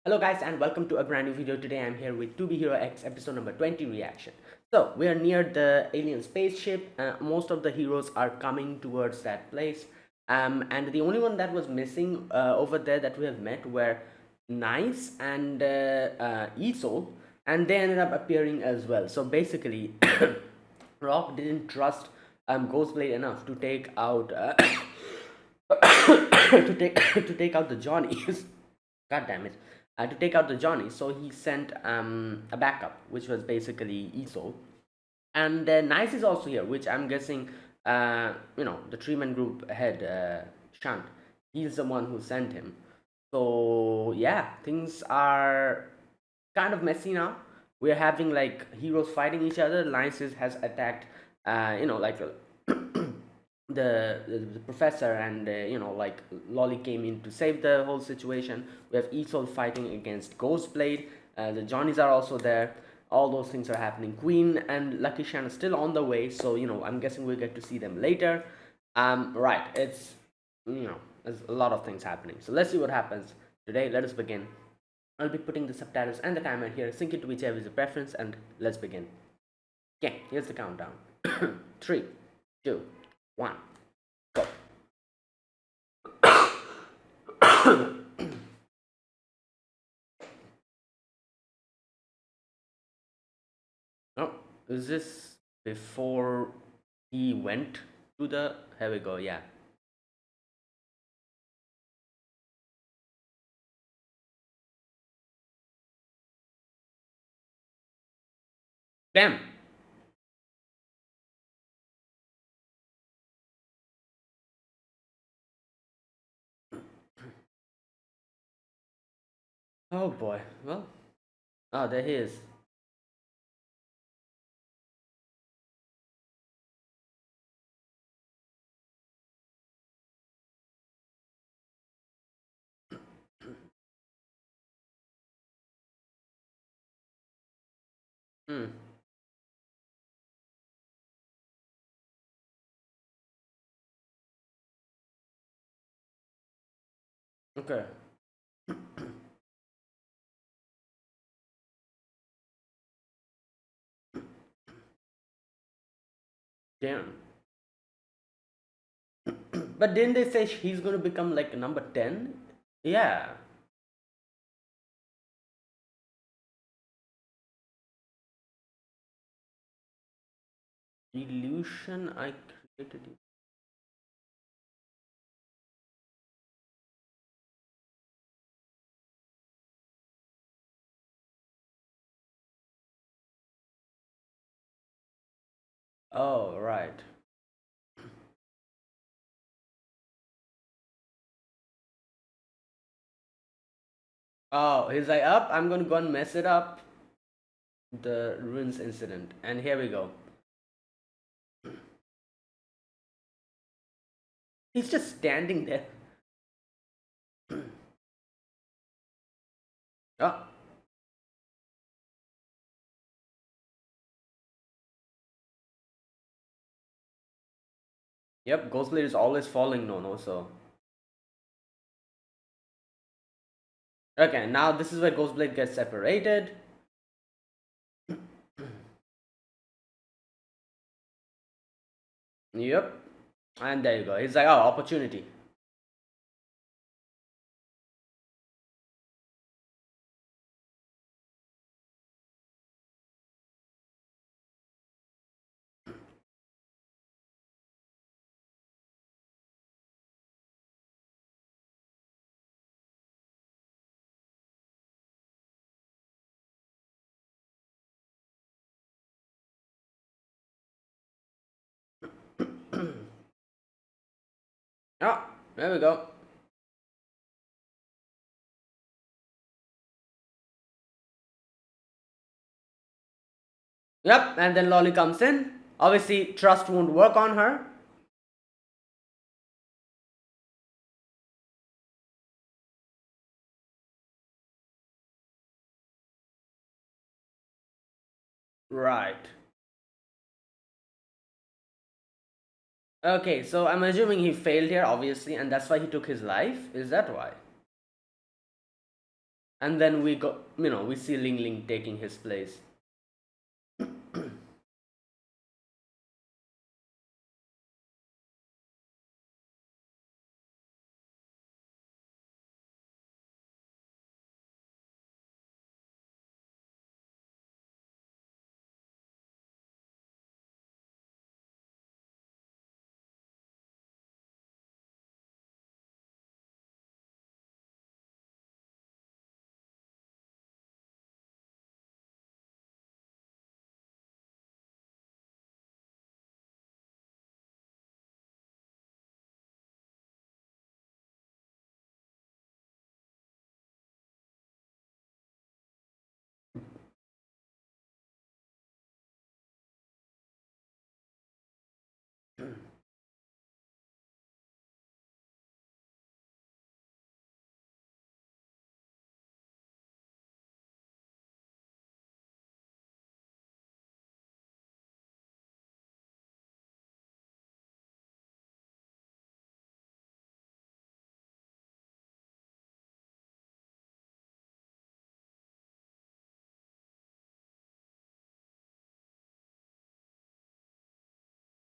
Hello guys and welcome to a brand new video. Today I'm here with 2B Hero X episode number 20 reaction. So we are near the alien spaceship. Most of the heroes are coming towards that place. And the only one that was missing over there that we have met were Nice and Isol, and they ended up appearing as well. So basically, Rock didn't trust Ghostblade enough to take out to take out the Johnnies. God damn it. To take out the Johnny, so he sent a backup, which was basically Iso. And Nice is also here, which I'm guessing, the Treeman Group head, Shunt, he's the one who sent him. So, yeah, things are kind of messy now. We're having like heroes fighting each other. Lynxes has attacked, like the professor, and like Lolly came in to save the whole situation. We have Isol fighting against Ghostblade. The Johnnies are also there. All those things are happening. Queen and Lucky Shan are still on the way, so I'm guessing we'll get to see them later. Right, it's there's a lot of things happening. So let's see what happens today. Let us begin. I'll be putting the subtitles and the timer here. Sync it to whichever is your preference, and let's begin. Okay, here's the countdown. Three, two, one, go. Oh, is this before he went to the? Here we go. Yeah. Damn. Oh boy. Well. Oh, there he is. Hmm. Okay. Damn. But didn't they say he's gonna become like number 10? Yeah. Illusion I created it. Oh, right. Oh, he's like, up, I'm gonna go and mess it up. The ruins incident. And here we go. He's just standing there. Oh, yep, Ghostblade is always falling, no, so. Okay, now this is where Ghostblade gets separated. Yep. And there you go. He's like, oh, opportunity. Oh, there we go. Yep, and then Lolly comes in. Obviously, trust won't work on her. Right. Okay, so I'm assuming he failed here, obviously, and that's why he took his life. Is that why? And then we got, we see Ling Ling taking his place.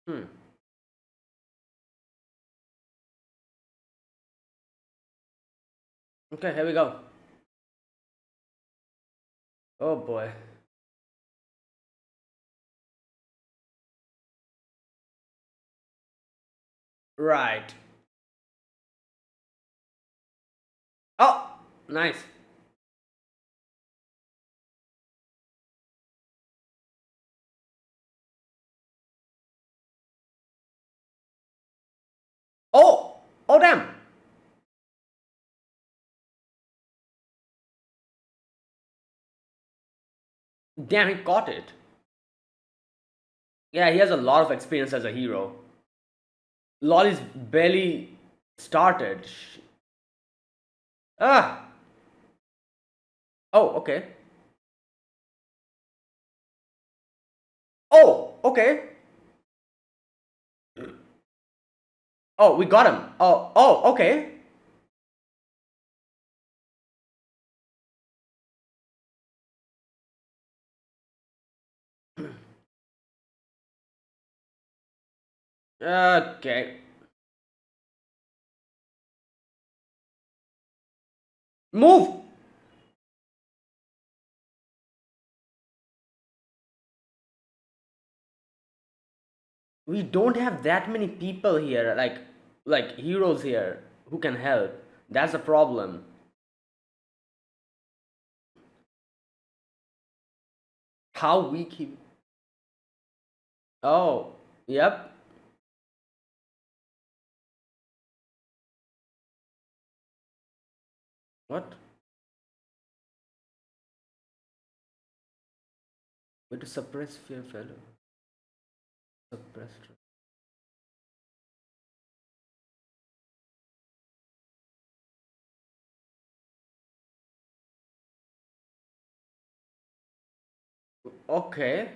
Hmm. Okay, here we go. Oh boy. Right. Oh, nice. Oh, oh damn. Damn, he caught it. Yeah, he has a lot of experience as a hero. Lolly's barely started. Ah. Oh, okay. Oh, okay. Oh, we got him. Oh, oh, okay. Okay. Move. We don't have that many people here, like heroes here who can help. That's a problem. How weak he. Oh, yep. What? Way to suppress fear fellow. Suppress. Okay.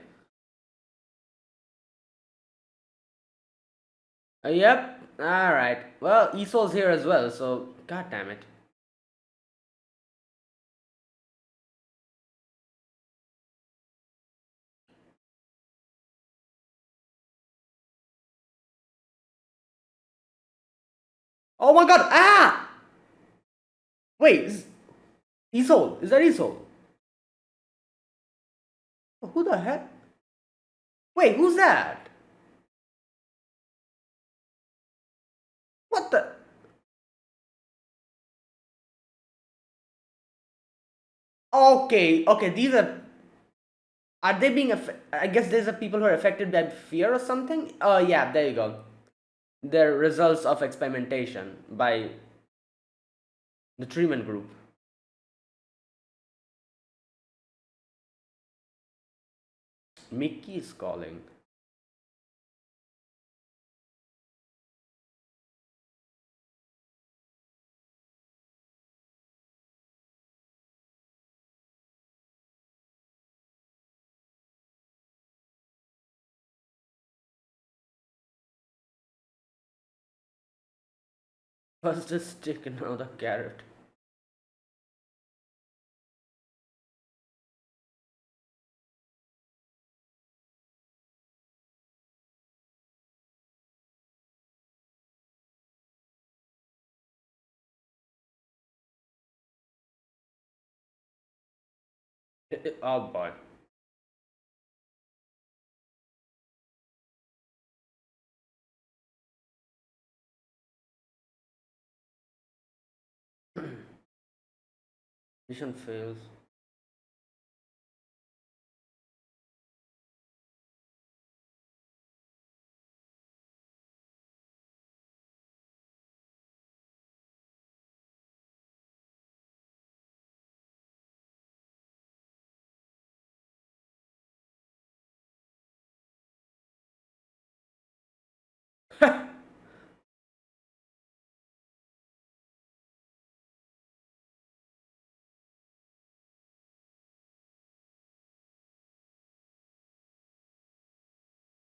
Yep. All right. Well, Esol's here as well, so god damn it. Oh my god. Ah! Wait, Esol. Is that Esol? Who the heck? Wait, who's that? What the? Okay, okay. These are they being? I guess these are people who are affected by fear or something. Oh yeah, there you go. They're results of experimentation by the treatment group. Mickey is calling. First just stick another carrot. Oh boy. Mission fails.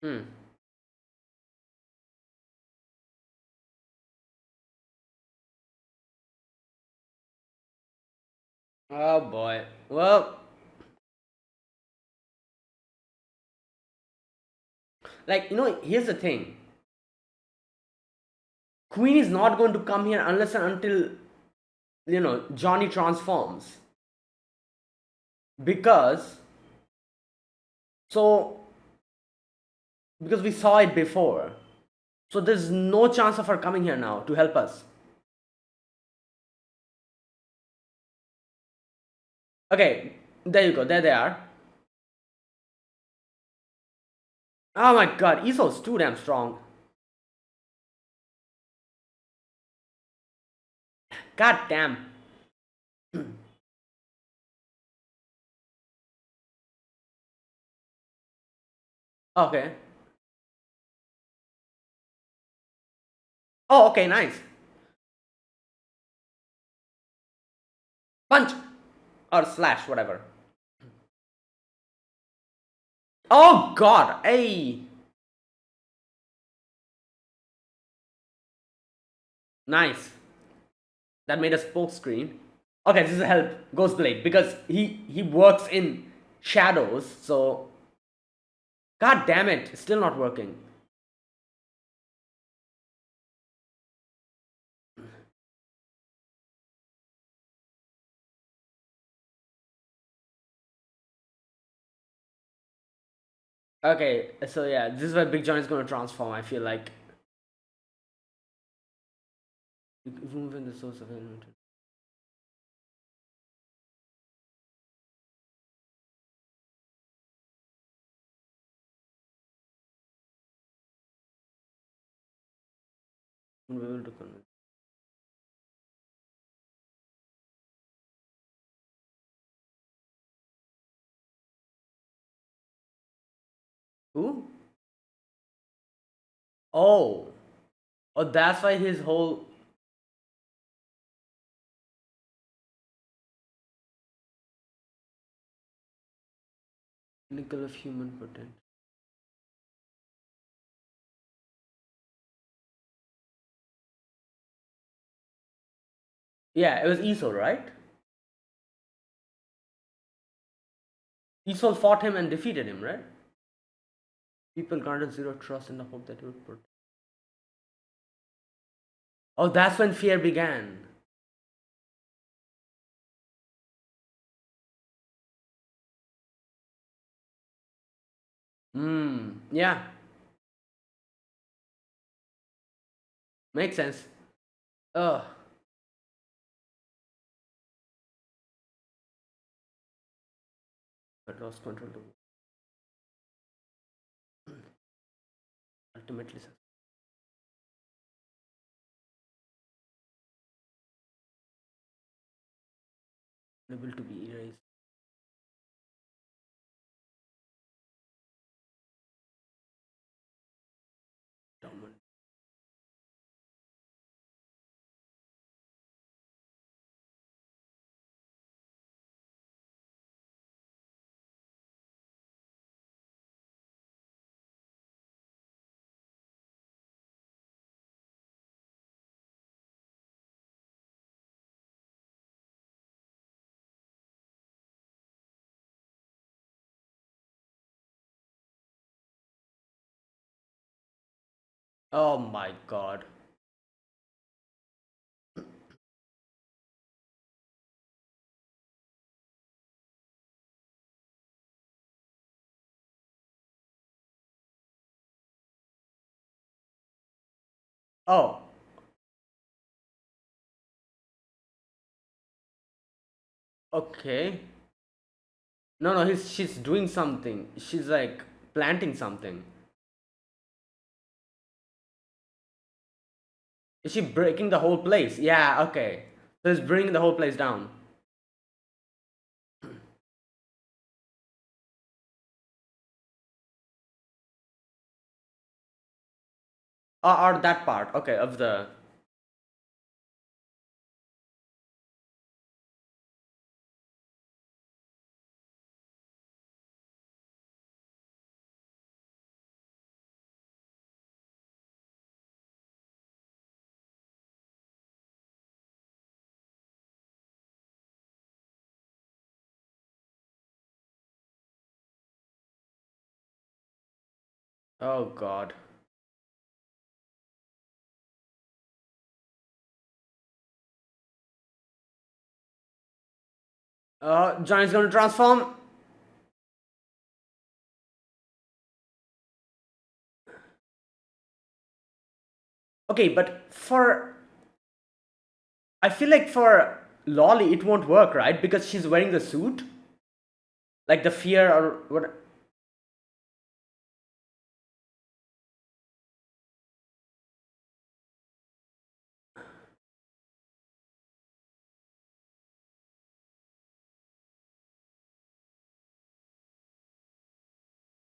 Hmm. Oh boy. Well, like, here's the thing. Queen is not going to come here unless and until, Johnny transforms. Because, so, because we saw it before. So there's no chance of her coming here now to help us. Okay, there you go. There they are. Oh my god, Isol's too damn strong. God damn. Okay. Oh, okay, nice. Punch! Or slash, whatever. Oh god, hey! Nice. That made a spoke screen. Okay, this is a help. Ghostblade, because he works in shadows, so god damn it, it's still not working. Okay, so yeah, this is where Big John is gonna transform, I feel like. Remove in the source of element. We able to convince. Who? Oh. Oh, that's why his whole. Pinnacle of human potential. Yeah, it was Esol, right? Esol fought him and defeated him, right? People granted zero trust in the hope that he would protect. Oh, that's when fear began. Hmm. Yeah, makes sense. Ugh. But lost control to ultimately able to be erased. Dominant. Oh my god. Oh, okay. No, no, she's doing something. She's like planting something. Is she breaking the whole place? Yeah, okay. So it's bringing the whole place down. Or that part, okay, of the. Oh god. Johnny's gonna transform. Okay, but for. I feel like for Lolly it won't work, right? Because she's wearing the suit. Like the fear or what.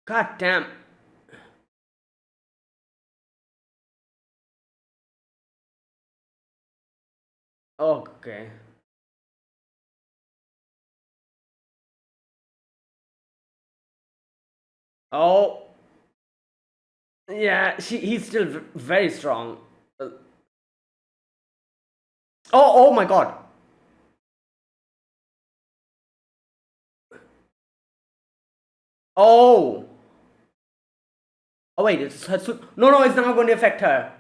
God damn. Okay. Oh, yeah, he's still very strong. Oh my god. Oh. Oh wait, it's her suit. No, no, it's not going to affect her.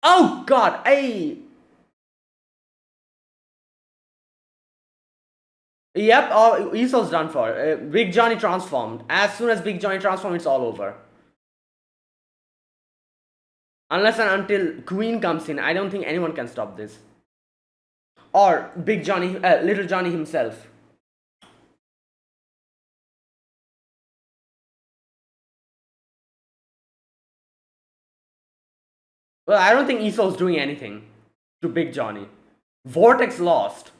Oh god, hey. Yep, oh, Esau's done for. Big Johnny transformed. As soon as Big Johnny transformed, it's all over. Unless and until Queen comes in, I don't think anyone can stop this. Or Big Johnny, Little Johnny himself. Well, I don't think Esau's doing anything to Big Johnny. Vortex lost.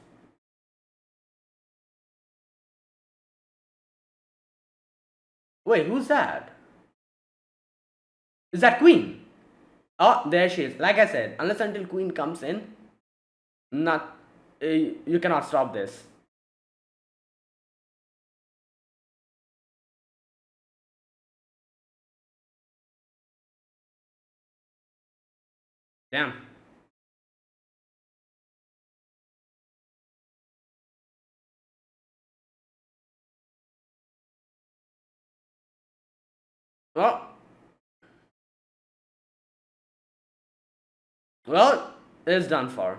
Wait, who's that? Is that Queen? Oh, there she is. Like I said, unless until Queen comes in, not you cannot stop this. Damn. Well, well, it's done for.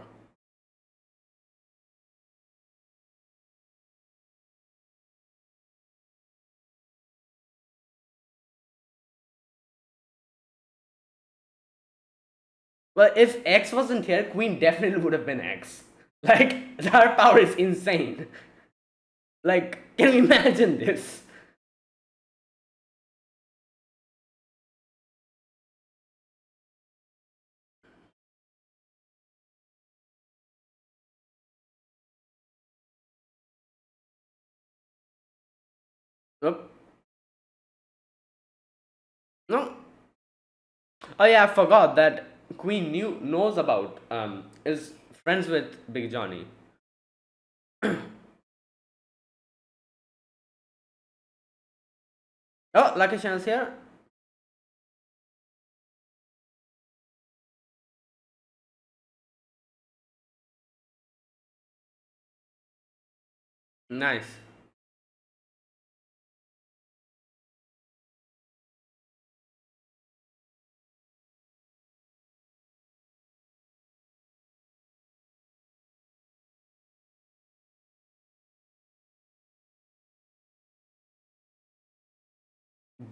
Well, if X wasn't here, Queen definitely would have been X. Like, her power is insane. Like, can you imagine this? Nope. No. Oh yeah, I forgot that Queen knows about is friends with Big Johnny. Oh, Lucky Chan's here. Nice.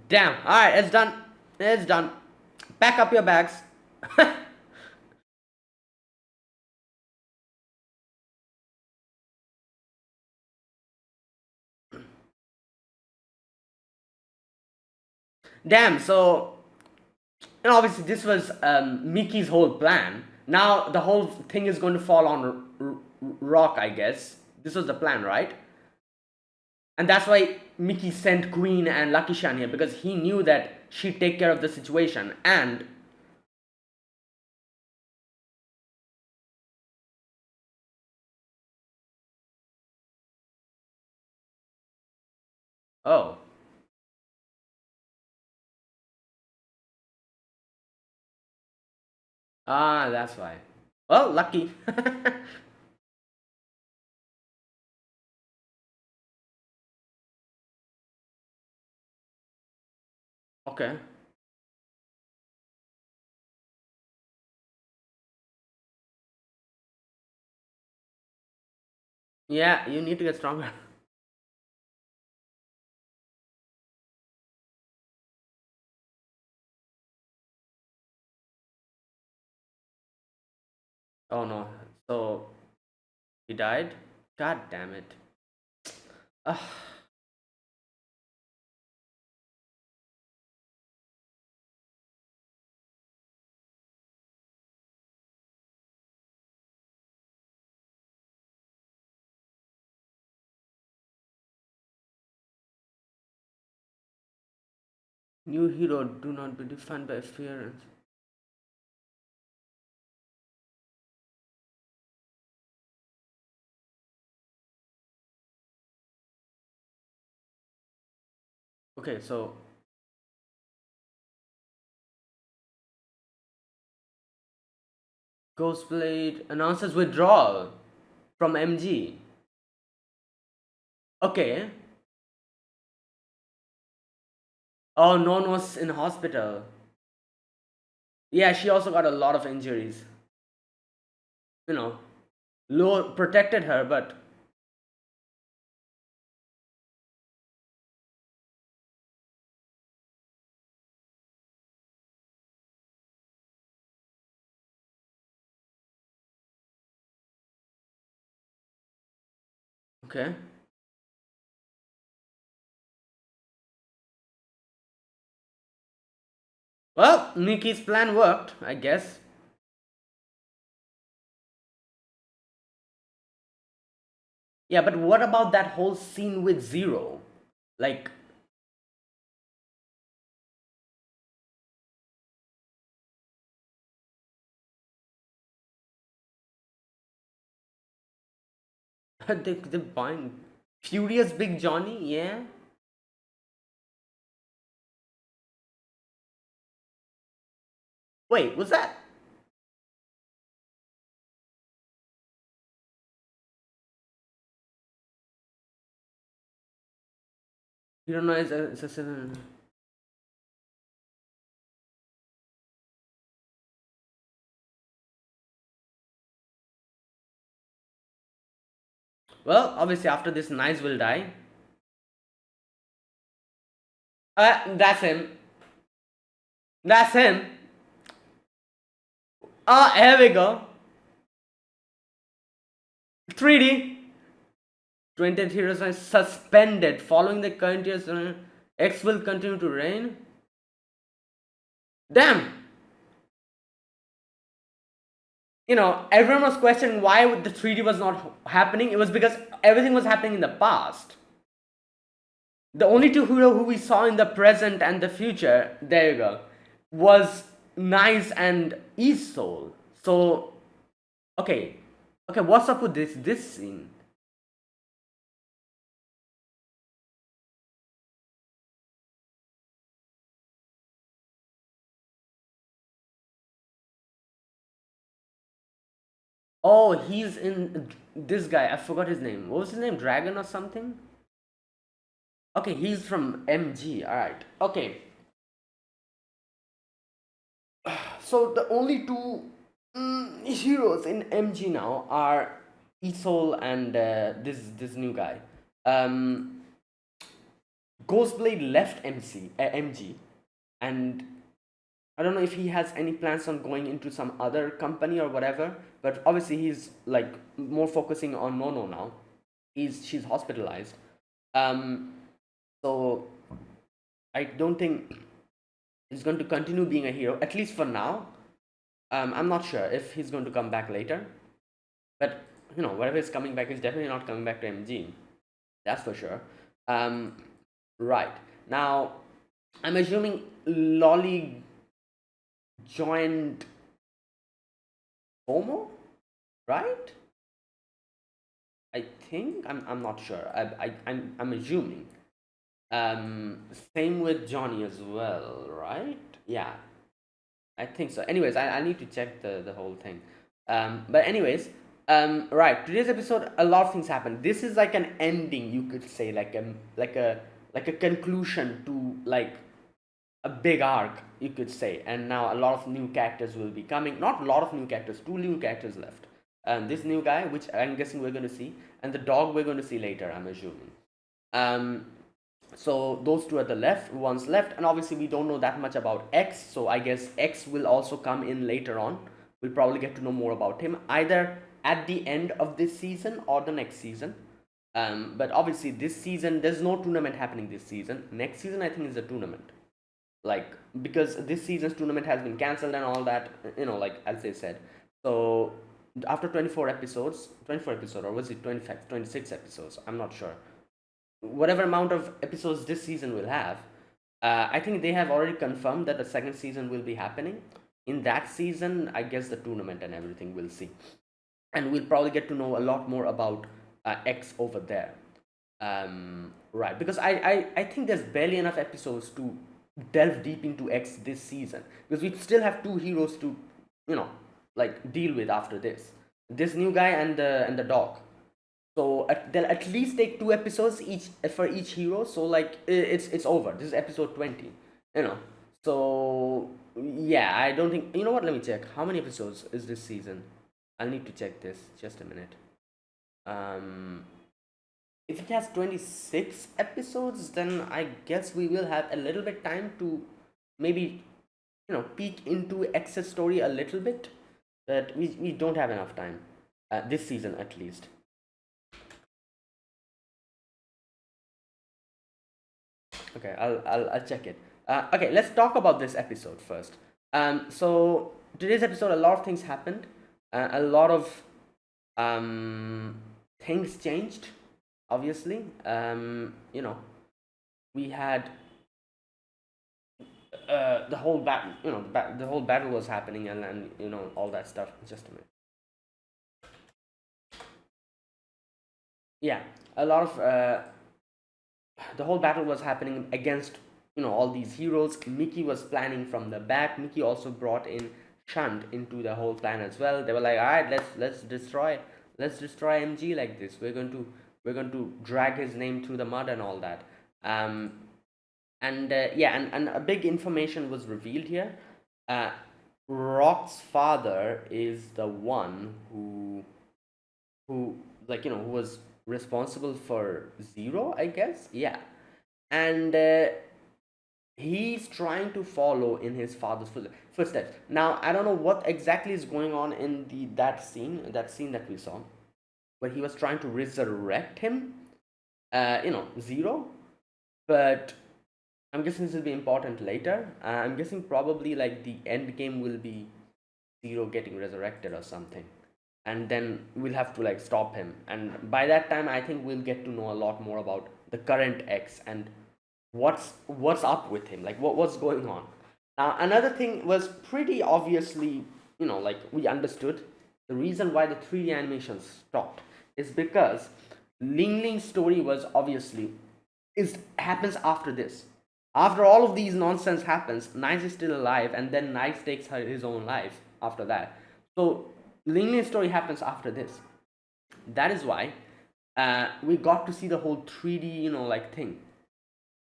Damn. Alright, it's done. It's done. Pack up your bags. Damn, so obviously this was Mickey's whole plan. Now the whole thing is going to fall on rock, I guess. This was the plan, right? And that's why Mickey sent Queen and Lucky Shan here, because he knew that she'd take care of the situation. And oh, that's why. Well, lucky. Okay. Yeah, you need to get stronger. Oh no. So he died? God damn it. Ugh. New hero, do not be defined by appearance. Okay, so Ghostblade announces withdrawal from MG. Okay. Oh, no one was in hospital. Yeah, she also got a lot of injuries. You know, Low protected her, but okay. Well, Nikki's plan worked, I guess. Yeah, but what about that whole scene with Zero? Like, they buying Furious Big Johnny, yeah? Wait, was that? You don't know, it's a civil. Well, obviously, after this, Nice will die. That's him. That's him. Ah, here we go. 3D. 20th Heroes are suspended. Following the current year's X will continue to reign. Damn! Everyone was questioning why the 3D was not happening. It was because everything was happening in the past. The only two hero who we saw in the present and the future, there you go, was Nice and East Soul. So, okay, what's up with this scene? Oh, he's in this guy. I forgot his name. What was his name? Dragon or something? Okay, he's from MG. All right. Okay. So the only two heroes in MG now are Isol and this new guy. Um, Ghostblade left MG, and I don't know if he has any plans on going into some other company or whatever, but obviously he's like more focusing on Nono now. She's hospitalized. Um, so I don't think he's going to continue being a hero, at least for now. I'm not sure if he's going to come back later, but whatever is coming back is definitely not coming back to MG. That's for sure. Um, right now, I'm assuming Lolly joined FOMO, right? I think I'm not sure. I'm assuming. Same with Johnny as well, right? Yeah, I think so. Anyways, I need to check the whole thing. But anyways, right. Today's episode, a lot of things happen. This is like an ending, you could say, like a conclusion to like a big arc, you could say. And now a lot of new characters will be coming. Not a lot of new characters. Two new characters left. This new guy, which I'm guessing we're going to see, and the dog we're going to see later. I'm assuming. Um, so those two are the ones left, and obviously we don't know that much about X. So I guess X will also come in later on. We'll probably get to know more about him either at the end of this season or the next season. But obviously this season there's no tournament happening this season. Next season I think is a tournament, like because this season's tournament has been cancelled and all that, like as they said. So after 24 episode, or was it 25, 26 episodes, I'm not sure, whatever amount of episodes this season will have, I think they have already confirmed that the second season will be happening. In that season, I guess the tournament and everything we'll see, and we'll probably get to know a lot more about X over there. Right, because I think there's barely enough episodes to delve deep into X this season, because we still have two heroes to, like deal with after this new guy and the dog. So they'll at least take two episodes each for each hero. So like it's over. This is episode 20. You know. So yeah, I don't think, you know what. Let me check. How many episodes is this season? I'll need to check this. Just a minute. Um, if it has 26 episodes, then I guess we will have a little bit time to maybe peek into X's story a little bit. But we don't have enough time this season at least. Okay, I'll check it. Okay, let's talk about this episode first. So today's episode, a lot of things happened. A lot of um, things changed. Obviously, we had the whole battle. The whole battle was happening, and all that stuff. Just a minute. Yeah, a lot of the whole battle was happening against all these heroes. Mickey was planning from the back. Mickey also brought in Shunt into the whole plan as well. They were like, all right, let's destroy MG like this. We're going to drag his name through the mud and all that. um and yeah, and a big information was revealed here. Rock's father is the one who like who was responsible for Zero, I guess. Yeah. And he's trying to follow in his father's footsteps. Now I don't know what exactly is going on in the that scene that we saw, where he was trying to resurrect him, Zero. But I'm guessing this will be important later. I'm guessing probably like the end game will be Zero getting resurrected or something, and then we'll have to like stop him. And by that time, I think we'll get to know a lot more about the current X and what's up with him, like what's going on. Now, another thing was pretty obviously, like we understood the reason why the 3D animations stopped is because Ling Ling's story was obviously is happens after this. After all of these nonsense happens, Nice is still alive, and then Nice takes his own life after that. So Ling Ling's story happens after this. That is why we got to see the whole 3D, like thing.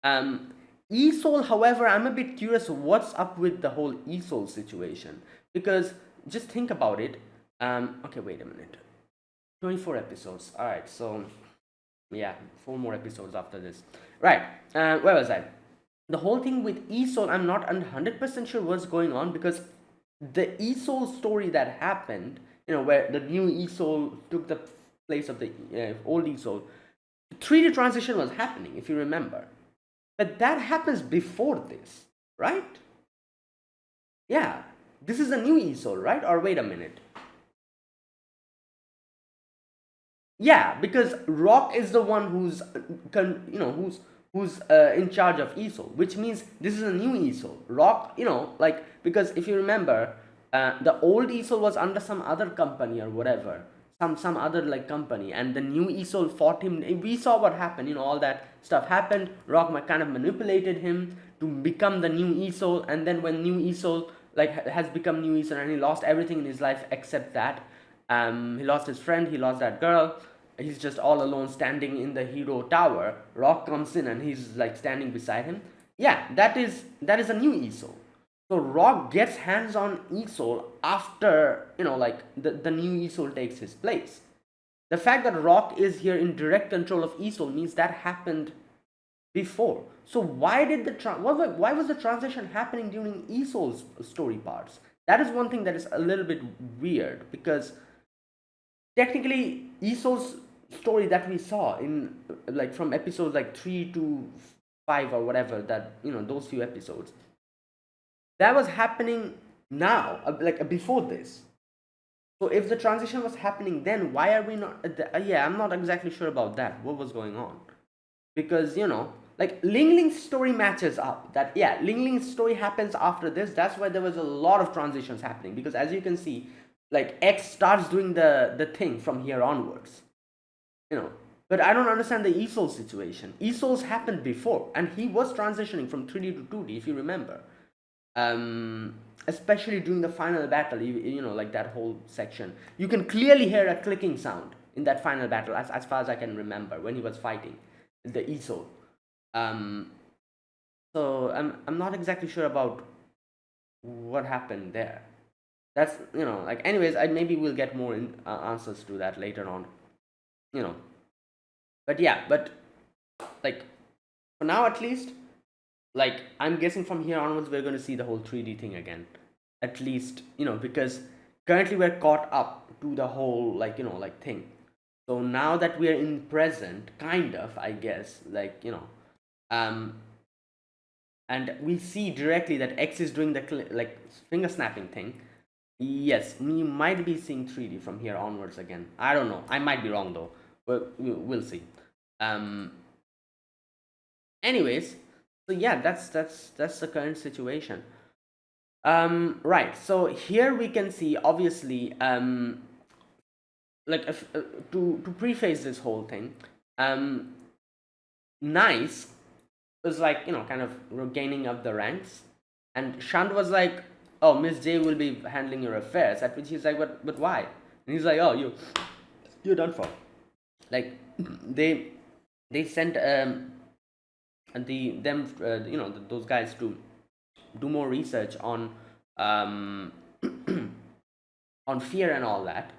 ESOL, however, I'm a bit curious what's up with the whole ESOL situation, because just think about it. Okay, wait a minute. 24 episodes. All right, so yeah, 4 more episodes after this. Right. Where was I? the whole thing with Esol, I'm not 100% sure what's going on, because the Esol story that happened, where the new Esol took the place of the old Esol, 3D transition was happening, if you remember. But that happens before this, right? Yeah, this is a new Esol, right? Or wait a minute. Yeah, because Rock is the one who's in charge of Esol, which means this is a new Esol. Rock, like, because if you remember, the old Esol was under some other company or whatever, some other like company, and the new Esol fought him. We saw what happened. All that stuff happened. Rock kind of manipulated him to become the new Esol, and then when new Esol has become new Esol, and he lost everything in his life except that. He lost his friend, he lost that girl. He's just all alone standing in the hero tower. Rock comes in and he's like standing beside him. Yeah, that is a new Esol. So Rock gets hands on Esol after, like the new Esol takes his place. The fact that Rock is here in direct control of Esol means that happened before. So why did why was the transition happening during Esol's story parts? That is one thing that is a little bit weird, because technically Esol's story that we saw in like from episodes like 3 to 5 or whatever, that those few episodes, that was happening now, before this. So if the transition was happening then, why are we not yeah, I'm not exactly sure about that, what was going on. Because like Ling Ling's story matches up, that yeah, Ling Ling's story happens after this. That's why there was a lot of transitions happening, because as you can see, like X starts doing the thing from here onwards. But I don't understand the Esol situation. Esol's happened before, and he was transitioning from 3D to 2D, if you remember. Especially during the final battle, like that whole section. You can clearly hear a clicking sound in that final battle, as far as I can remember, when he was fighting the Esol. So I'm not exactly sure about what happened there. That's like, anyways, maybe we'll get more answers to that later on. But yeah, but like for now at least, like I'm guessing from here onwards we're going to see the whole 3D thing again, at least, because currently we're caught up to the whole like thing. So now that we are in present, kind of, I guess, like um and we see directly that X is doing the like finger snapping thing. Yes, we might be seeing 3D from here onwards again. I don't know, I might be wrong though, but we'll see. um Anyways, so yeah, that's the current situation. Right, so here we can see, obviously, like to preface this whole thing, um Nice was like, kind of regaining up the ranks, and Shant was like, oh, Miss J will be handling your affairs, at which he's like, but why? And he's like, oh, you're done for. Like they sent those guys to do more research on um, on fear and all that,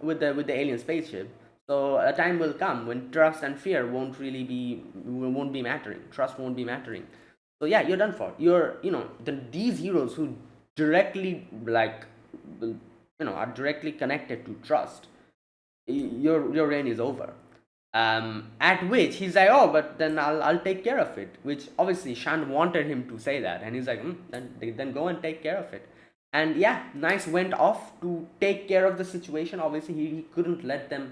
with the alien spaceship. So a time will come when trust and fear won't be mattering. Trust won't be mattering. So yeah, you're done for. These heroes who directly are directly connected to trust. Your reign is over. At which he's like, oh, but then I'll take care of it. Which obviously Shant wanted him to say that, and he's like, then go and take care of it. And yeah, Nice went off to take care of the situation. Obviously, he couldn't let them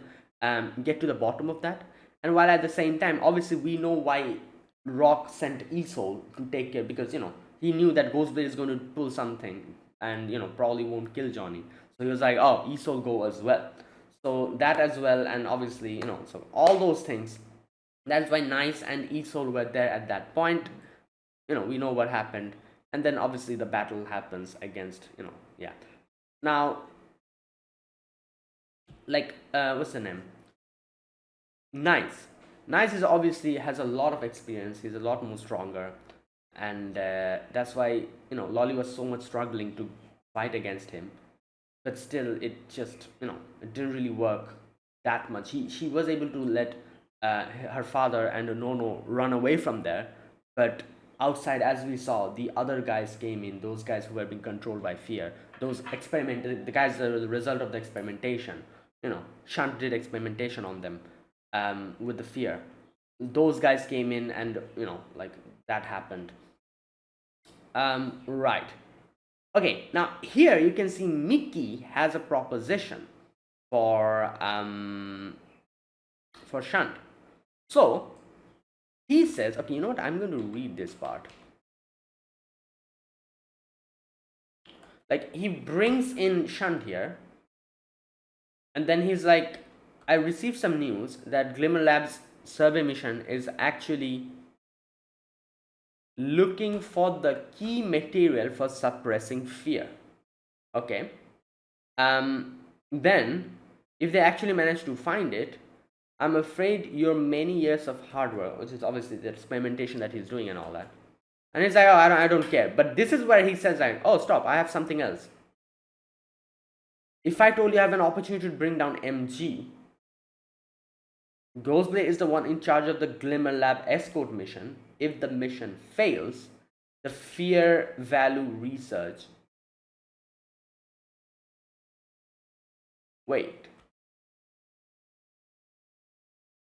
get to the bottom of that. And while at the same time, obviously, we know why Rock sent Esol to take care, because he knew that Ghostblade is going to pull something, and probably won't kill Johnny. So he was like, oh, Esol go as well. So that as well, and obviously, so all those things. That's why Nice and Esol were there at that point. We know what happened, and then obviously the battle happens against, yeah. Now, like, what's the name? Nice. Nice is obviously has a lot of experience. He's a lot more stronger, and that's why Lolly was so much struggling to fight against him. But still, it just it didn't really work that much. She was able to let her father and Nono run away from there. But outside, as we saw, the other guys came in, those guys who were being controlled by fear. Those the guys that were the result of the experimentation. Shunt did experimentation on them with the fear. Those guys came in, and like that happened. Right. Okay, now here you can see Mickey has a proposition for Shunt. So he says, okay, you know what? I'm going to read this part. Like, he brings in Shunt here, and then he's like, I received some news that Glimmer Labs survey mission is actually looking for the key material for suppressing fear. Okay. Then, if they actually manage to find it, I'm afraid your many years of hard work, which is obviously the experimentation that he's doing and all that. And he's like, oh, I don't care. But this is where he says, like, oh, stop, I have something else. If I told you I have an opportunity to bring down MG, Ghostblade is the one in charge of the Glimmer Lab escort mission. If the mission fails, the fear value research. Wait.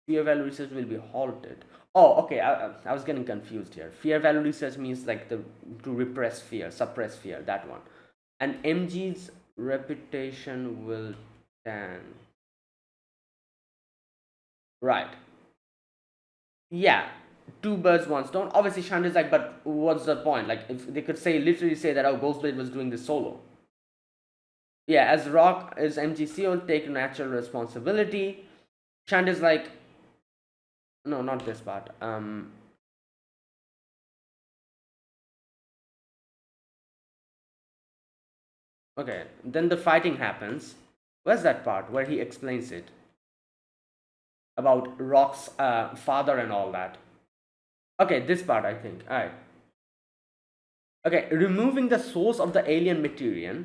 Fear value research will be halted. Oh, okay. I was getting confused here. Fear value research means like to repress fear, suppress fear. That one. And MG's reputation will stand. Right. Yeah. Two birds, one stone. Obviously, Shunt is like, but what's the point? Like, if they could literally say that, oh, Ghostblade was doing this solo. Yeah, as Rock is MGC will take natural responsibility. Shunt is like, no, not this part. Okay, then the fighting happens. Where's that part where he explains it? About Rock's father and all that. Okay, this part, I think. Alright. Okay, removing the source of the alien material,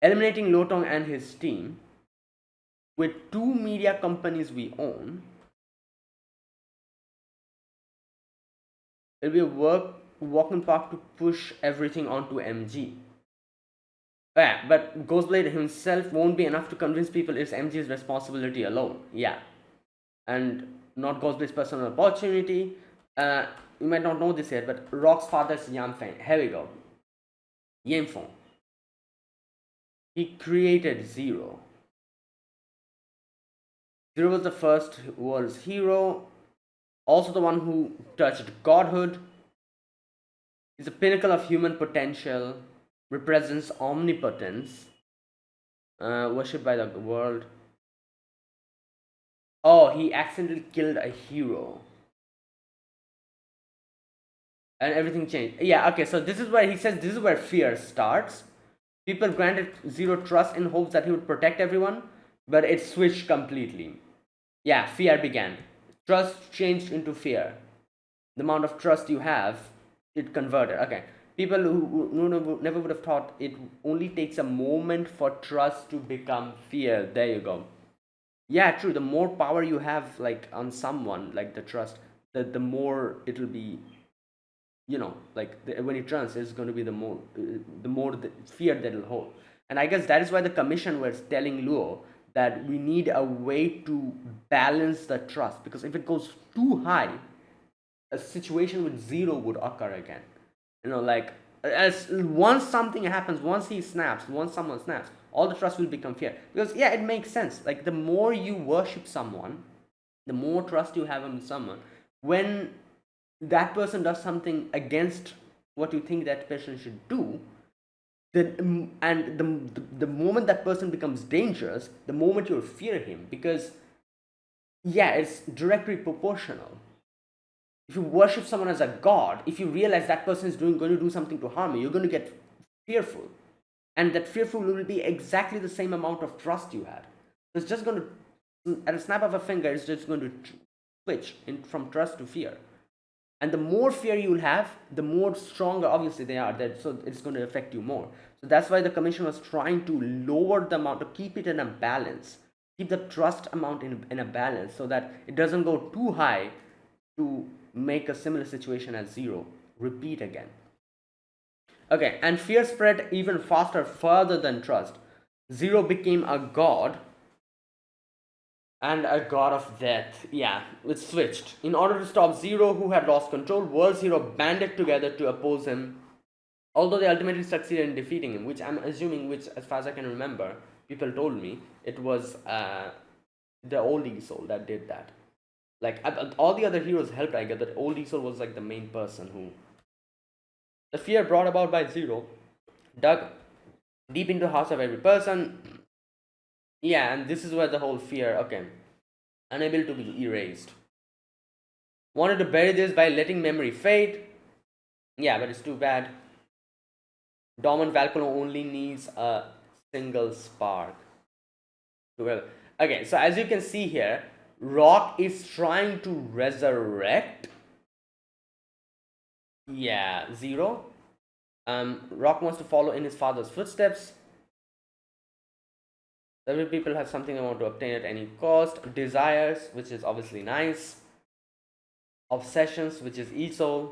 eliminating Lotong and his team, with 2 media companies we own, it'll be a walking park to push everything onto MG. Yeah, but Ghostblade himself won't be enough to convince people it's MG's responsibility alone. Yeah. And not Ghostblade's personal opportunity. You might not know this yet, but Rock's father is Yamfeng. Here we go. Yamfeng. He created Zero. Zero was the first world's hero. Also the one who touched godhood. He's the pinnacle of human potential. Represents omnipotence. Worshipped by the world. Oh, he accidentally killed a hero. And everything changed. Yeah, okay, so this is where he says this is where fear starts. People granted Zero trust in hopes that he would protect everyone, but it switched completely. Yeah, fear began. Trust changed into fear. The amount of trust you have, it converted. Okay. People who never would have thought it only takes a moment for trust to become fear. There you go. Yeah, true. The more power you have, like on someone, like the trust, the more it'll be. Like when it turns, it's going to be the more the fear that it'll hold. And I guess that is why the commission was telling Luo that we need a way to balance the trust, because if it goes too high, a situation with Zero would occur again. Like as once something happens, once someone snaps, all the trust will become fear. Because yeah, it makes sense. Like the more you worship someone, the more trust you have in someone. When that person does something against what you think that person should do, and the moment that person becomes dangerous, the moment you'll fear him, because yeah, it's directly proportional. If you worship someone as a god, if you realize that person is going to do something to harm you, you're going to get fearful, and that fearful will be exactly the same amount of trust you had. It's just going to, at a snap of a finger, it's just going to switch from trust to fear. And the more fear you'll have, the more stronger obviously they are, so it's going to affect you more. So that's why the commission was trying to lower the amount, to keep it in a balance. keep the trust amount in a balance so that it doesn't go too high to make a similar situation as zero repeat again. Okay, and fear spread even faster further than trust. Zero became a god and a god of death. Yeah, it switched. In order to stop Zero, who had lost control, World Zero banded together to oppose him. Although they ultimately succeeded in defeating him, which I'm assuming, which as far as I can remember, people told me it was the old Isol that did that. Like all the other heroes helped, I get that old Isol was like the main person who. The fear brought about by Zero dug deep into the hearts of every person. Yeah, and this is where the whole fear, okay, unable to be erased. Wanted to bury this by letting memory fade. Yeah, but it's too bad. Dormant Volcano only needs a single spark. Okay, so as you can see here, Rock is trying to resurrect. Yeah, Zero. Rock wants to follow in his father's footsteps. Several people have something they want to obtain at any cost. Desires, which is obviously nice. Obsessions, which is Isol.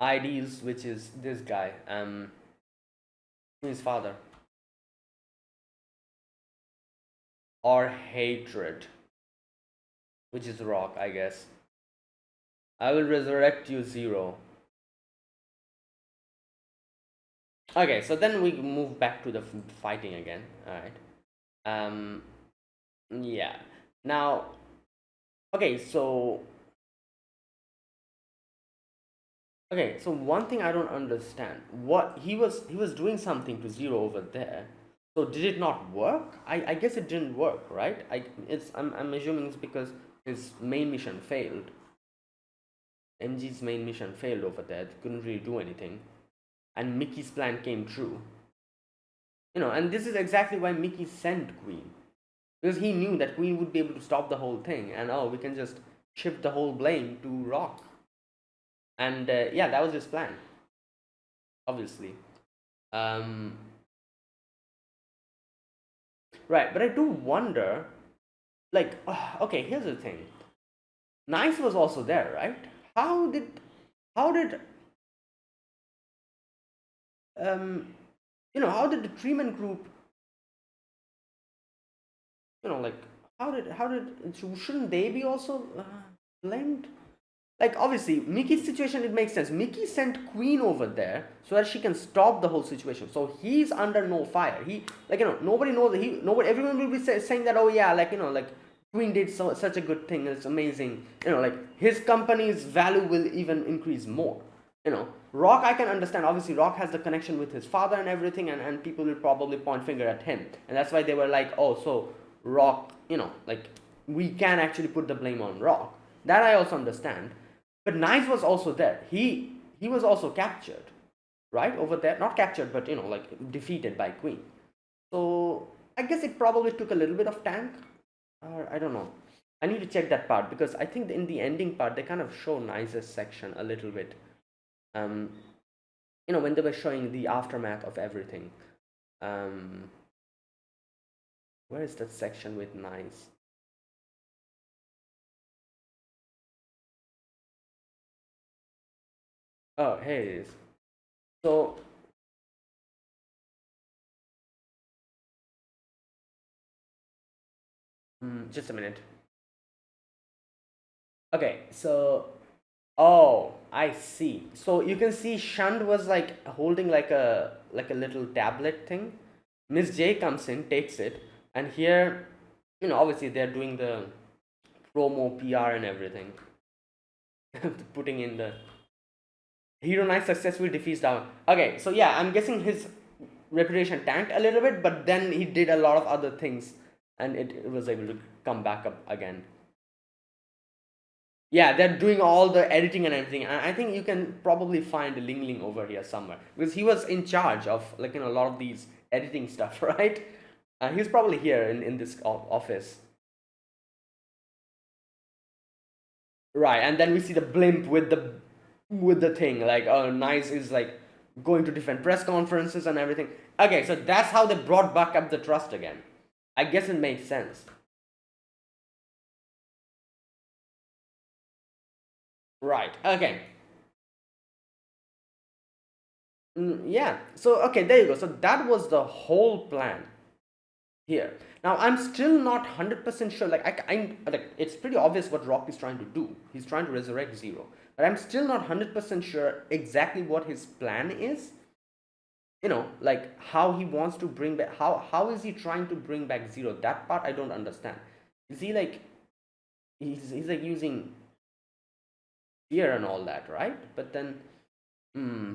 Ideals, which is this guy, his father. Or hatred, which is Rock, I guess. I will resurrect you, Zero. Okay, so then we move back to the fighting again. Alright. Yeah. Now, okay, so one thing I don't understand. What he was doing something to Zero over there. So did it not work? I guess it didn't work, right? I'm assuming it's because his main mission failed. MG's main mission failed over there. They couldn't really do anything. And Mickey's plan came true. And this is exactly why Mickey sent Queen. Because he knew that Queen would be able to stop the whole thing. And we can just shift the whole blame to Rock. And yeah, that was his plan. Obviously. Right, but I do wonder, like, okay, here's the thing. Nice was also there, right? How did how did the Treeman group, like, how did shouldn't they be also blamed? Like, obviously, Mickey's situation, it makes sense. Mickey sent Queen over there so that she can stop the whole situation. So he's under no fire. He, like, nobody knows. Everyone will be saying that, oh yeah, like, like Queen did such a good thing. It's amazing. Like his company's value will even increase more. Rock, I can understand. Obviously, Rock has the connection with his father and everything, and people will probably point finger at him. And that's why they were like, oh, so Rock, like, we can actually put the blame on Rock. That I also understand. But Nice was also there. He was also captured, right, over there. Not captured, but like defeated by Queen. So I guess it probably took a little bit of tank, or I don't know. I need to check that part because I think in the ending part they kind of show Nice's section a little bit. When they were showing the aftermath of everything. Where is that section with Nice? Oh, here it is. So, just a minute. Okay, so, oh, I see. So you can see Shund was like holding like a little tablet thing. Miss J comes in, takes it, and here, obviously they're doing the promo, PR, and everything, putting in the Hero Knight successfully defeats down. Okay, so yeah, I'm guessing his reputation tanked a little bit, but then he did a lot of other things, and it was able to come back up again. Yeah, they're doing all the editing and everything, and I think you can probably find Ling Ling over here somewhere because he was in charge of, like, a lot of these editing stuff, right? He's probably here in this office. Right, and then we see the blimp with the thing, like, oh, Nice is like going to different press conferences and everything. Okay, so that's how they brought back up the trust again. I guess it makes sense. Right. Okay. Yeah. So okay, there you go. So that was the whole plan here. Now I'm still not 100% sure. Like I'm like it's pretty obvious what Rock is trying to do. He's trying to resurrect Zero, but I'm still not 100% sure exactly what his plan is. Like how he wants to bring back. How is he trying to bring back Zero? That part I don't understand. Is he like he's like using fear and all that, right? But then, hmm.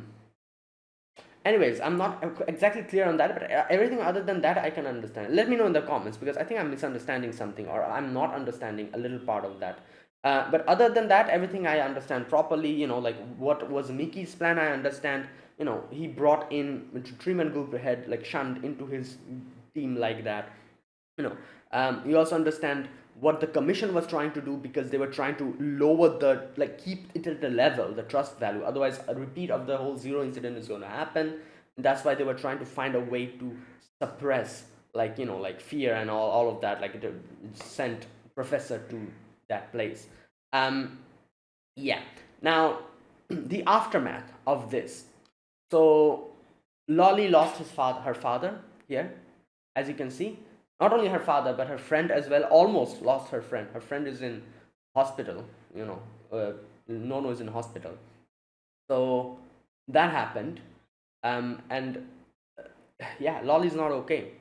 Anyways, I'm not exactly clear on that, but everything other than that I can understand. Let me know in the comments because I think I'm misunderstanding something or I'm not understanding a little part of that. But other than that, everything I understand properly. Like what was Mickey's plan, I understand. He brought in Truman Group head like Shunt into his team like that. You also understand what the commission was trying to do because they were trying to lower the like keep it at the level the trust value, otherwise a repeat of the whole Zero incident is going to happen. And that's why they were trying to find a way to suppress like fear and all of that, like it sent professor to that place. um yeah. Now the aftermath of this. So Lolly lost her father here, as you can see. Not only her father, but her friend as well. Almost lost her friend. Her friend is in hospital. Nono is in hospital. So that happened, and yeah, Lolly's not okay.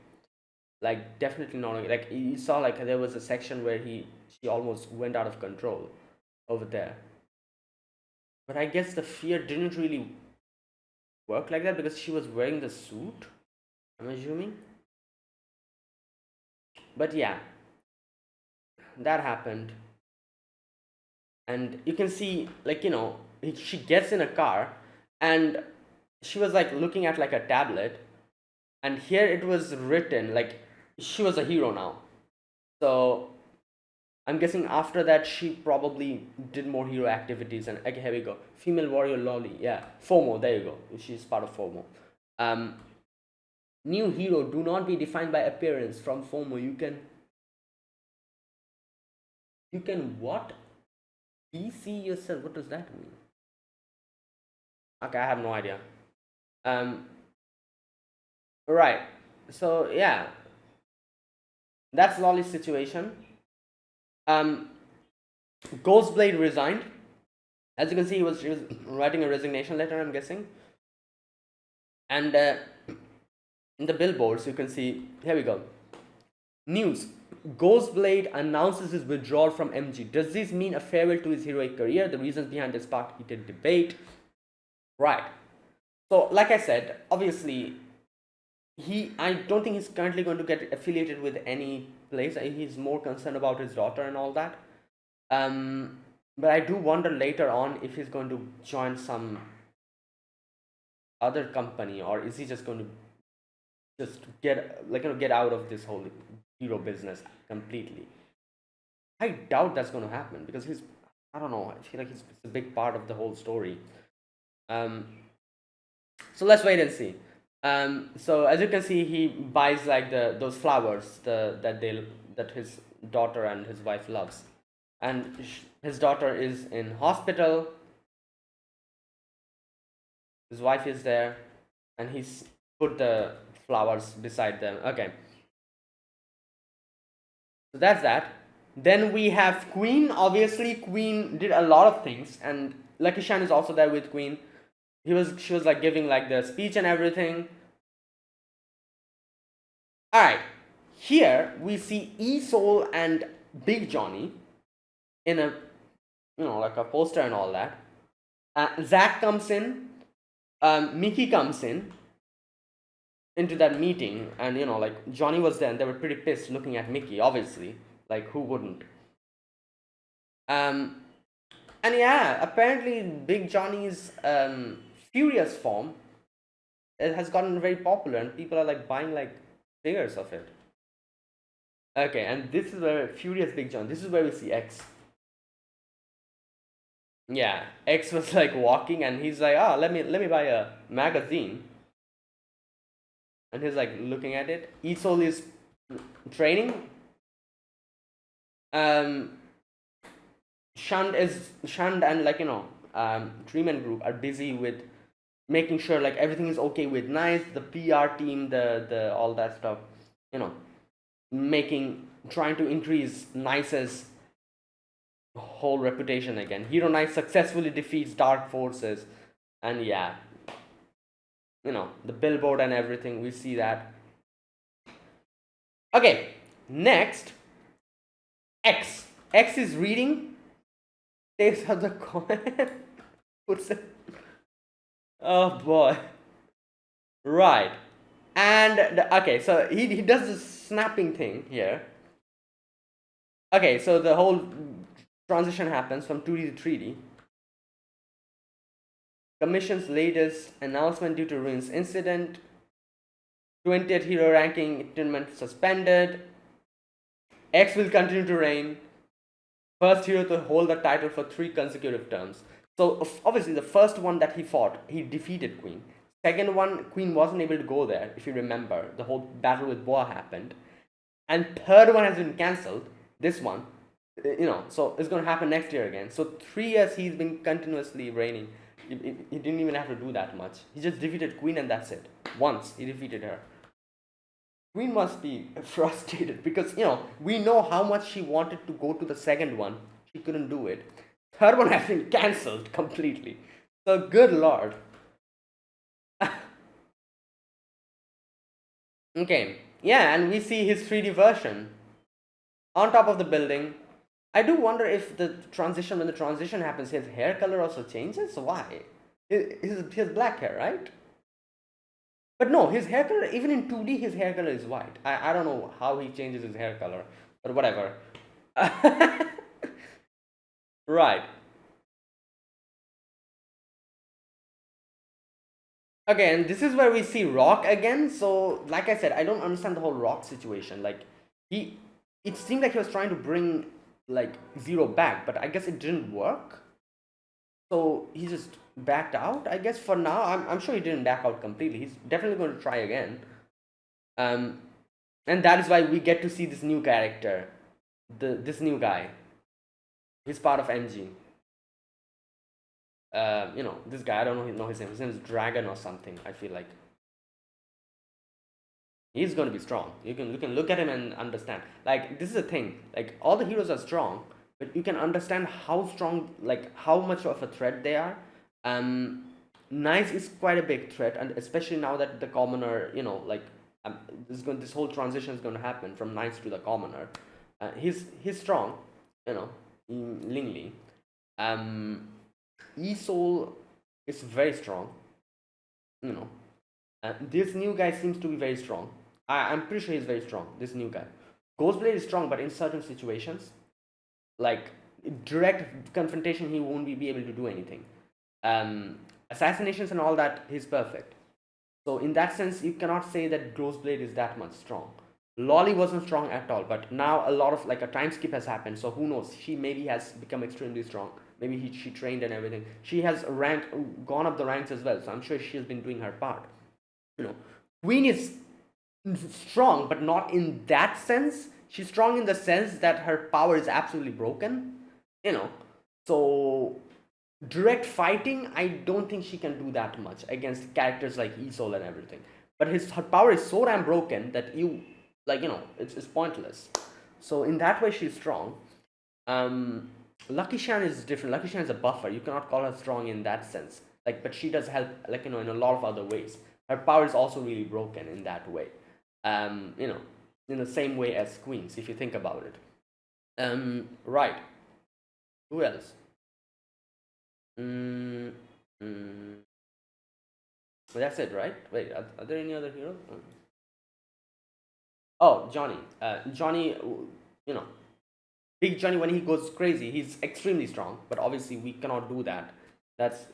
Like definitely not okay. Like you saw, like there was a section where she almost went out of control over there. But I guess the fear didn't really work like that because she was wearing the suit, I'm assuming. But yeah, that happened. And you can see, like, she gets in a car and she was like looking at like a tablet, and here it was written like she was a hero now. So I'm guessing after that she probably did more hero activities. And okay, here we go. Female warrior Lolly. Yeah, FOMO. There you go. She's part of FOMO. Um, New hero. Do not be defined by appearance. From FOMO, you can what? DC yourself. What does that mean? Okay, I have no idea. Um, right. So yeah, that's Lolly's situation. Um, Ghostblade resigned. As you can see, he was writing a resignation letter, I'm guessing. And in the billboards, you can see, here we go. News. Ghostblade announces his withdrawal from MG. Does this mean a farewell to his heroic career? The reasons behind this sparked heated debate. Right. So, like I said, obviously, I don't think he's currently going to get affiliated with any place. He's more concerned about his daughter and all that. But I do wonder later on if he's going to join some other company, or is he just going to just get out of this whole hero business completely. I doubt that's going to happen because I don't know, I feel like he's a big part of the whole story. um so let's wait and see. So as you can see, he buys like those flowers that his daughter and his wife loves. And his daughter is in hospital, his wife is there, and he's put the flowers beside them. Okay, so that's that. Then we have Queen. Obviously, Queen did a lot of things, and Lucky Shan is also there with Queen. She was like giving like the speech and everything. All right, here we see E-Soul and Big Johnny in a like a poster and all that. Zack comes in, Mickey comes in into that meeting, and like Johnny was there, and they were pretty pissed looking at Mickey. Obviously, like who wouldn't? And yeah, apparently Big Johnny's Furious form, it has gotten very popular, and people are like buying like figures of it. Okay, and this is where Furious Big John. This is where we see X. Yeah, X was like walking, and he's like, "Ah, let me buy a magazine." And he's like looking at it. E-Soul is training, um, Shund and Dream Group are busy with making sure like everything is okay with Nice, the PR team, the all that stuff, you know, trying to increase Nice's whole reputation again. Hero Knight successfully defeats Dark Forces, and yeah, the billboard and everything. We see that. Okay, next, X. X is reading. Takes out the comment. Puts it. Oh boy. Right. And okay, so he does this snapping thing here. Okay, so the whole transition happens from 2D to 3D. Commission's latest announcement due to Ruin's incident. 20th hero ranking tournament suspended. X will continue to reign. First hero to hold the title for 3 consecutive terms. So obviously the first one that he fought, he defeated Queen. Second one, Queen wasn't able to go there, if you remember. The whole battle with Boa happened. And third one has been cancelled. This one, so it's going to happen next year again. So 3 years he's been continuously reigning. He didn't even have to do that much. He just defeated Queen and that's it. Once he defeated her. Queen must be frustrated because we know how much she wanted to go to the second one. She couldn't do it. Third one has been cancelled completely. So good lord. Okay, yeah, and we see his 3D version on top of the building. I do wonder if when the transition happens, his hair color also changes. Why? He has black hair, right? But no, his hair color, even in 2D, his hair color is white. I don't know how he changes his hair color, but whatever. Right. Okay, and this is where we see Rock again. So, like I said, I don't understand the whole Rock situation. Like, it seemed like he was trying to bring like Zero back, but I guess it didn't work. So he just backed out. I guess for now, I'm sure he didn't back out completely. He's definitely going to try again. Um, and that is why we get to see this new character, this new guy. He's part of MG. This guy, I don't know his name. His name is Dragon or something. I feel like he's going to be strong. You can look at him and understand. Like, this is the thing. Like, all the heroes are strong, but you can understand how strong, like how much of a threat they are. Nice is quite a big threat, and especially now that the commoner, this whole transition is going to happen from Nice to the commoner. He's strong, Ling Li. Soul is very strong, this new guy seems to be very strong. I'm pretty sure he's very strong, this new guy. Ghostblade is strong, but in certain situations, like direct confrontation, he won't be able to do anything. Assassinations and all that, he's perfect. So in that sense, you cannot say that Ghostblade is that much strong. Lolly wasn't strong at all, but now a lot of like a time skip has happened, so who knows? She maybe has become extremely strong. Maybe she trained and everything. She has gone up the ranks as well, so I'm sure she has been doing her part. Queen is strong, but not in that sense. She's strong in the sense that her power is absolutely broken. So direct fighting, I don't think she can do that much against characters like Isol and everything. But her power is so damn broken that it's pointless. So in that way, she's strong. Lucky Shan is different. Lucky Shan is a buffer. You cannot call her strong in that sense. But she does help, in a lot of other ways. Her power is also really broken in that way. In the same way as Queens, if you think about it. Right. Who else? That's it, right? Wait, are there any other heroes? Oh, Johnny. Johnny, Big Johnny, when he goes crazy, he's extremely strong, but obviously we cannot do that. That's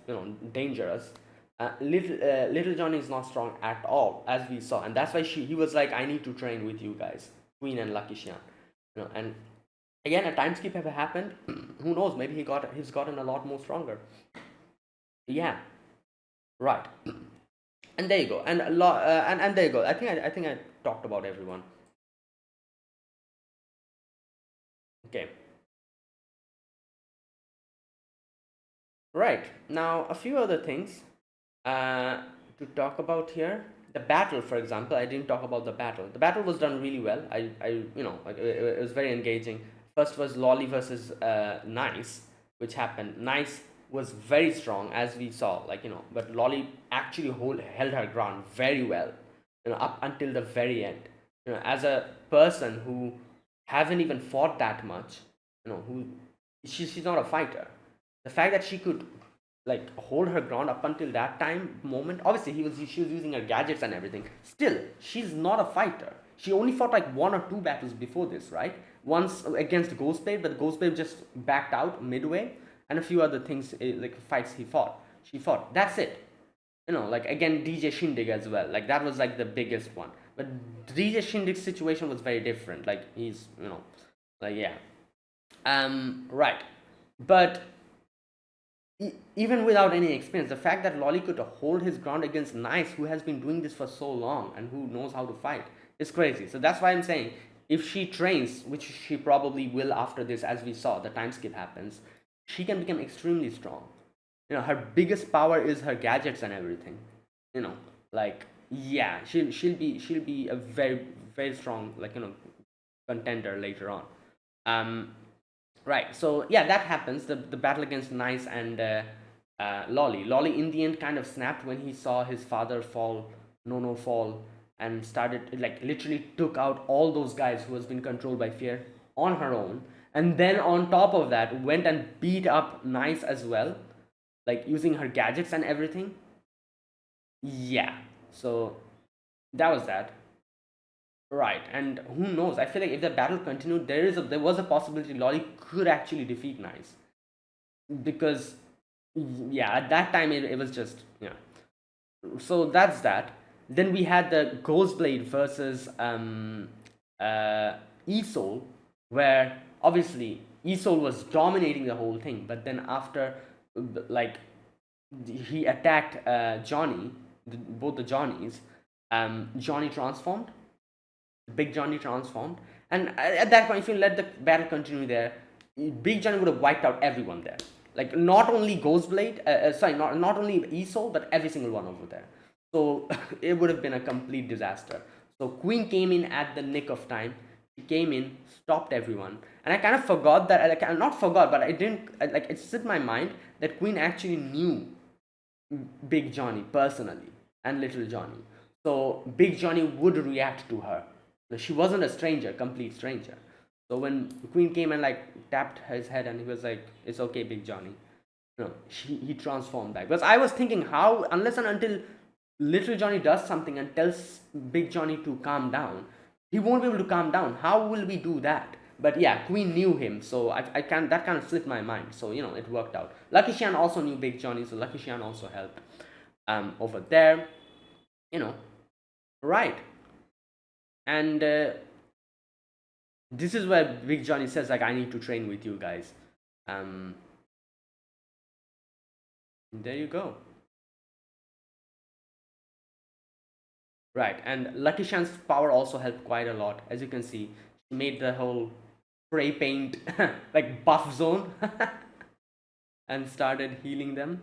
dangerous. Little Johnny is not strong at all, as we saw, and that's why he was like, I need to train with you guys, Queen and Lucky Xian. And again, a time skip ever happened? Who knows? Maybe he's gotten a lot more stronger. Yeah, right. And there you go. And there you go. I think I talked about everyone. Okay. Right. Now, a few other things uh, to talk about here. The battle, for example, I didn't talk about the battle. The battle was done really well. Like, it was very engaging. First was Lolly versus Nice, which happened. Nice was very strong, as we saw, but Lolly actually held her ground very well, up until the very end. As a person who hasn't even fought that much, who she's not a fighter. The fact that she could hold her ground up until that time moment, obviously she was using her gadgets and everything, still she's not a fighter. She only fought like one or two battles before this, right? Once against Ghostblade, but Ghostblade just backed out midway, and a few other things, like fights she fought, that's it. Like again DJ Shindig as well, like that was like the biggest one. But DJ Shindig's situation was very different, like he's like yeah. Right. But even without any experience, the fact that Lolly could hold his ground against Nice, who has been doing this for so long and who knows how to fight, is crazy. So that's why I'm saying, if she trains, which she probably will after this, as we saw, the time skip happens, she can become extremely strong. Her biggest power is her gadgets and everything. Like yeah, she'll be a very very strong, contender later on. Um, Right. So yeah, that happens. The battle against Nice and Lolly. Lolly in the end kind of snapped when he saw his father fall, Nono fall, and started like literally took out all those guys who has been controlled by fear on her own, and then on top of that went and beat up Nice as well, like using her gadgets and everything. Yeah. So that was that. Right, and who knows? I feel like if the battle continued, there was a possibility Lolly could actually defeat Nice, because yeah, at that time it was just yeah. So that's that. Then we had the Ghostblade versus uh Esol, where obviously Esol was dominating the whole thing, but then after like he attacked Johnny, both the Johnnies, Johnny transformed, Big Johnny transformed, and at that point, if you let the battle continue there, Big Johnny would have wiped out everyone there. Like not only Ghostblade, sorry, not only Esol, but every single one over there. So it would have been a complete disaster. So Queen came in at the nick of time. She came in, stopped everyone, and I kind of forgot that. Like, I not forgot, but I didn't like. It's in my mind that Queen actually knew Big Johnny personally and Little Johnny. So Big Johnny would react to her. She wasn't a stranger, complete stranger. So when Queen came and like tapped his head and he was like, "It's okay, Big Johnny." He transformed back. Because I was thinking, how unless and until Little Johnny does something and tells Big Johnny to calm down, he won't be able to calm down. How will we do that? But yeah, Queen knew him, so I can that kind of slipped my mind. So it worked out. Lucky Shan also knew Big Johnny, so Lucky Shan also helped over there. You know, right? And this is where Big Johnny says like, I need to train with you guys. Um, there you go. Right, and Lucky Shan's power also helped quite a lot. As you can see, she made the whole spray paint like buff zone and started healing them.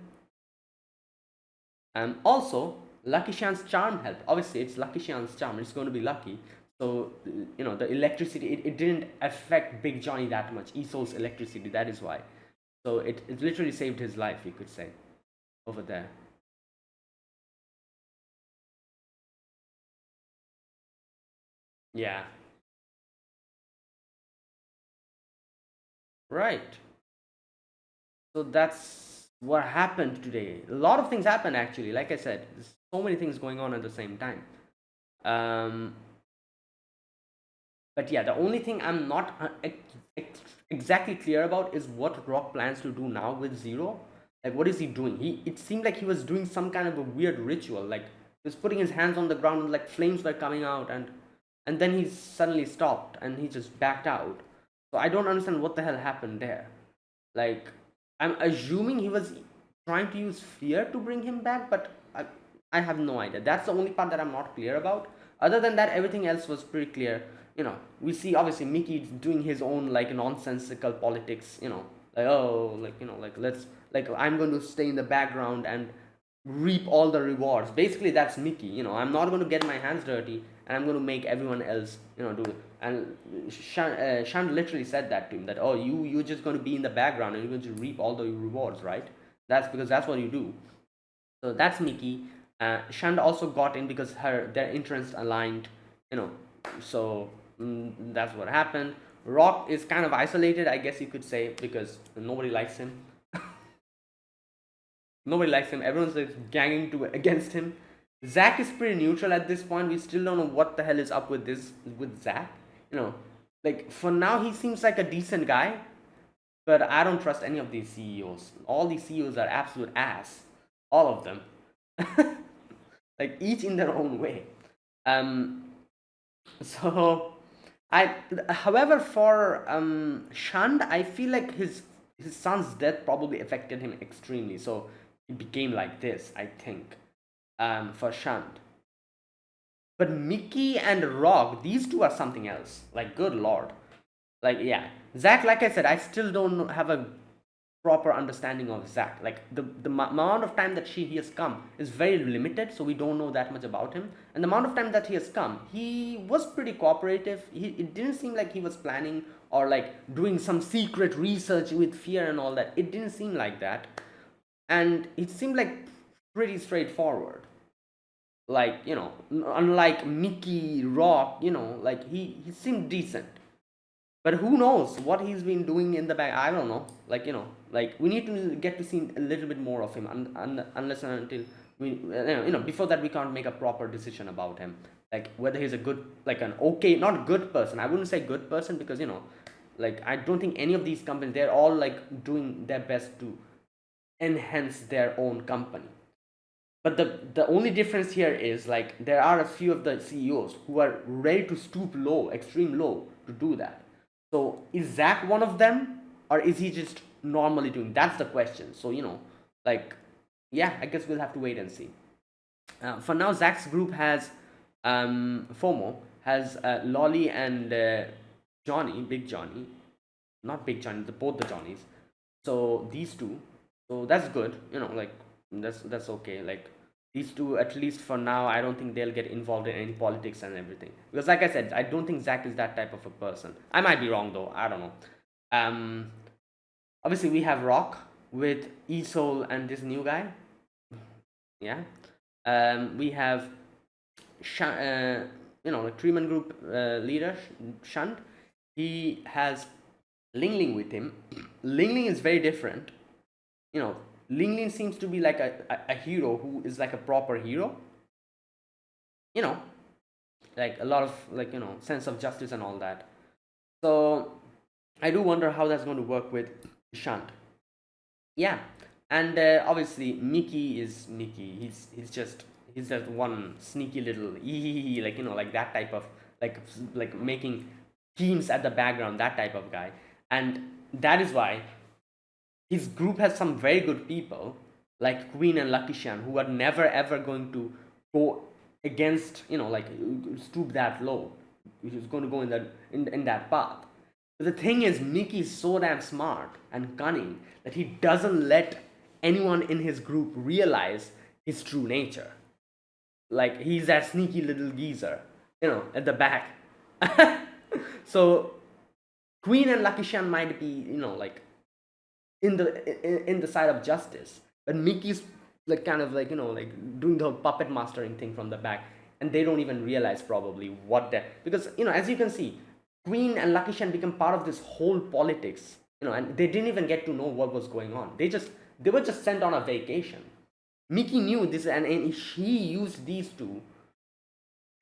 Also, Lucky Shan's charm helped. Obviously, it's Lucky Shan's charm. It's going to be lucky. So, the electricity, it didn't affect Big Johnny that much. Esol's electricity, that is why. So, it literally saved his life, you could say, over there. Yeah, right. So, that's what happened today. A lot of things happened, actually. Like I said, there's so many things going on at the same time. Um, But yeah, the only thing I'm not exactly clear about is what Rock plans to do now with Zero. Like, what is he doing? It seemed like he was doing some kind of a weird ritual. Like, he was putting his hands on the ground and like flames were coming out, and then he suddenly stopped and he just backed out. So I don't understand what the hell happened there. Like, I'm assuming he was trying to use fear to bring him back, but I have no idea. That's the only part that I'm not clear about. Other than that, everything else was pretty clear. we see obviously Mickey doing his own like nonsensical politics, like, oh, like, like, let's, like, I'm going to stay in the background and reap all the rewards. Basically, that's Mickey. I'm not going to get my hands dirty, and I'm going to make everyone else, do it. And Shand literally said that to him, that, oh, you're just going to be in the background and you're going to reap all the rewards, right? That's because that's what you do. So that's Mickey. Shand also got in because their interests aligned, you know. So that's what happened. Rock is kind of isolated, I guess you could say, because nobody likes him. Nobody likes him. Everyone's like ganging against him. Zack is pretty neutral at this point. We still don't know what the hell is up with Zack. Like, for now he seems like a decent guy, but I don't trust any of these CEOs. All these CEOs are absolute ass. All of them. Like, each in their own way. So however, for Shand, I feel like his son's death probably affected him extremely, so he became like this, I think, for Shand. But Mickey and Rock, these two are something else. Like, good lord. Like, yeah. Zack, like I said, I still don't have a proper understanding of Zack. Like, the amount of time that he has come is very limited, so we don't know that much about him. And the amount of time that he has come, he was pretty cooperative. It didn't seem like he was planning or like doing some secret research with fear and all that. It didn't seem like that. And it seemed like pretty straightforward. Like, unlike Mickey, Rock, like he seemed decent. But who knows what he's been doing in the back? I don't know. Like, like, we need to get to see a little bit more of him, unless and until we, before that we can't make a proper decision about him. Like, whether he's a good, like, an okay, not good person. I wouldn't say good person because, like, I don't think any of these companies, they're all like doing their best to enhance their own company. But the only difference here is, like, there are a few of the CEOs who are ready to stoop low, extreme low, to do that. So is Zack one of them, or is he just normally doing? That's the question. So, like, yeah, I guess we'll have to wait and see. For now, Zack's group has FOMO, has Lolly and Johnny, Big Johnny, not Big Johnny, both the Johnnies. So these two, so that's good. Like, that's okay. Like, these two, at least for now, I don't think they'll get involved in any politics and everything, because like I said, I don't think Zack is that type of a person. I might be wrong though, I don't know. Obviously we have Rock with E-Soul and this new guy. Yeah. We have like Treeman Group leader Shand. He has Ling Ling with him. Ling Ling is very different. Ling Ling seems to be like a hero who is like a proper hero. Like a lot of, like, sense of justice and all that. So I do wonder how that's going to work with Shand. Yeah. And obviously Mickey is Mickey. He's just one sneaky little like, like that type of, like making teams at the background, that type of guy. And that is why his group has some very good people like Queen and Lucky Shand, who are never ever going to go against, like, stoop that low. He's going to go in that path. But the thing is, Mickey is so damn smart and cunning that he doesn't let anyone in his group realize his true nature. Like, he's that sneaky little geezer, at the back. So Queen and Lucky Shand might be, like, in the side of justice, but Mickey's like kind of like, like doing the puppet mastering thing from the back, and they don't even realize probably what that, because, as you can see, Queen and Lucky Shand become part of this whole politics, and they didn't even get to know what was going on. They were just sent on a vacation. Mickey knew this, and he used these two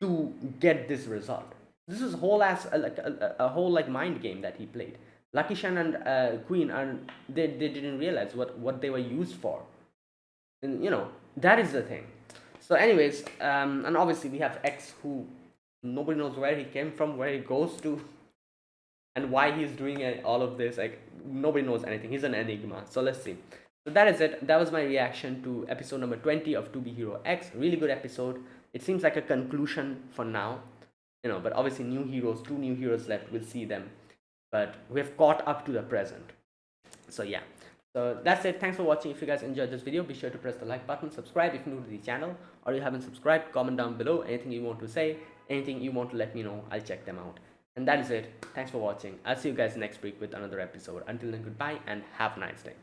to get this result. This is a whole like mind game that he played. Lucky Shand and Queen, and they didn't realize what they were used for. And that is the thing. So anyways, and obviously we have X, who nobody knows where he came from, where he goes to, and why he's doing all of this. Like, nobody knows anything. He's an enigma. So let's see. So that is it. That was my reaction to episode number 20 of To Be Hero X. Really good episode. It seems like a conclusion for now. but obviously new heroes, 2 new heroes left, we'll see them, but we've caught up to the present. So yeah, so that's it. Thanks for watching. If you guys enjoyed this video, be sure to press the like button, subscribe if you're new to the channel, or you haven't subscribed. Comment down below anything you want to say, anything you want to let me know. I'll check them out. And that is it. Thanks for watching. I'll see you guys next week with another episode. Until then, goodbye and have a nice day.